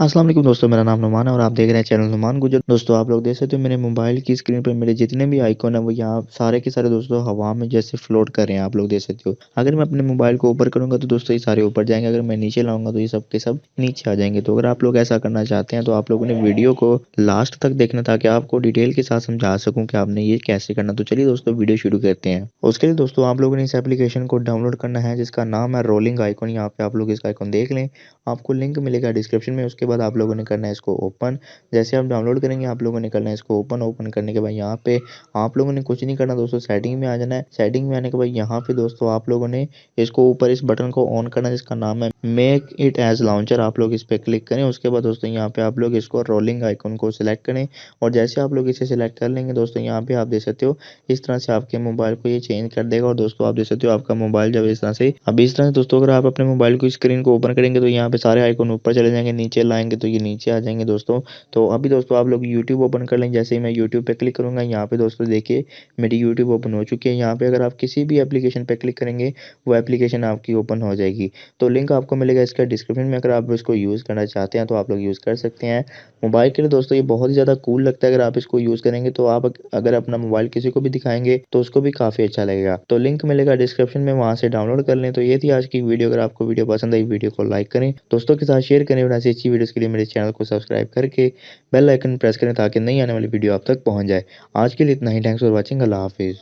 अस्सलाम वालेकुम दोस्तों, मेरा नाम नुमान है और आप देख रहे हैं चैनल नुमान गुजर। दोस्तों आप लोग देख सकते हो मेरे मोबाइल की स्क्रीन पर मेरे जितने भी आइकॉन है वो यहाँ सारे के सारे दोस्तों हवा में जैसे फ्लोट कर रहे हैं, आप लोग देख सकते हो। अगर मैं अपने मोबाइल को ऊपर करूंगा तो दोस्तों ये सारे ऊपर जाएंगे, अगर मैं नीचे लाऊंगा तो ये सब के सब नीचे आ जाएंगे। तो अगर आप लोग ऐसा करना चाहते हैं तो आप लोगों ने वीडियो को लास्ट तक देखना ताकि आपको डिटेल के साथ समझा सकूँ कि आपने ये कैसे करना। तो चलिए दोस्तों वीडियो शुरू करते हैं। उसके लिए दोस्तों आप लोगों ने इस एप्लीकेशन को डाउनलोड करना है जिसका नाम है रोलिंग आइकॉन। यहाँ पे आप लोग इसका आइकॉन देख लें, आपको लिंक मिलेगा डिस्क्रिप्शन में। उसके बाद आप लोगों ने करना है इसको ओपन। जैसे आप डाउनलोड करेंगे आप लोगों ने करना है इसको ओपन। ओपन करने के बाद यहाँ पे आप लोगों ने कुछ नहीं करना दोस्तों, सेटिंग में आ जाना है। सेटिंग में आने के बाद यहाँ पे दोस्तों आप लोगों ने इसको ऊपर इस बटन को ऑन करना है जिसका नाम है मेक इट एज लॉन्चर। आप लोग इस पर क्लिक करें। उसके बाद दोस्तों यहाँ पे आप लोग इसको रोलिंग आइकन को सिलेक्ट करें और जैसे आप लोग इसे सिलेक्ट कर लेंगे दोस्तों यहाँ पे आप देख सकते हो इस तरह से आपके मोबाइल को ये चेंज कर देगा। और दोस्तों आप देख सकते हो आपका मोबाइल जब इस तरह से दोस्तों अगर आप अपने मोबाइल की स्क्रीन को ओपन करेंगे तो यहाँ पे सारे आइकन ऊपर चले जाएंगे, नीचे लाएंगे तो ये नीचे आ जाएंगे दोस्तों। तो अभी दोस्तों आप लोग यूट्यूब ओपन कर लेंगे। जैसे ही मैं यूट्यूब पे क्लिक करूंगा यहाँ पे दोस्तों देखिए मेरी यूट्यूब ओपन हो चुकी है। यहाँ पे अगर आप किसी भी एप्लीकेशन पे क्लिक करेंगे वो एप्लीकेशन आपकी ओपन हो जाएगी। तो लिंक आपको मिलेगा इसका डिस्क्रिप्शन में। अगर आप इसको यूज़ करना चाहते हैं तो आप लोग यूज़ कर सकते हैं। मोबाइल के लिए दोस्तों ये बहुत ही ज़्यादा कूल लगता है। अगर आप इसको यूज़ करेंगे तो आप अगर अपना मोबाइल किसी को भी दिखाएंगे तो उसको भी काफ़ी अच्छा लगेगा। तो लिंक मिलेगा डिस्क्रिप्शन में, वहाँ से डाउनलोड कर लें। तो ये थी आज की वीडियो। अगर आपको वीडियो पसंद आई वीडियो को लाइक करें, दोस्तों के साथ शेयर करें और ऐसी अच्छी वीडियोस के लिए मेरे चैनल को सब्सक्राइब करके बेल आइकन प्रेस करें ताकि नई आने वाली वीडियो आप तक पहुंच जाए। आज के लिए इतना ही। Thanks for watching. अल्लाह हाफिज़।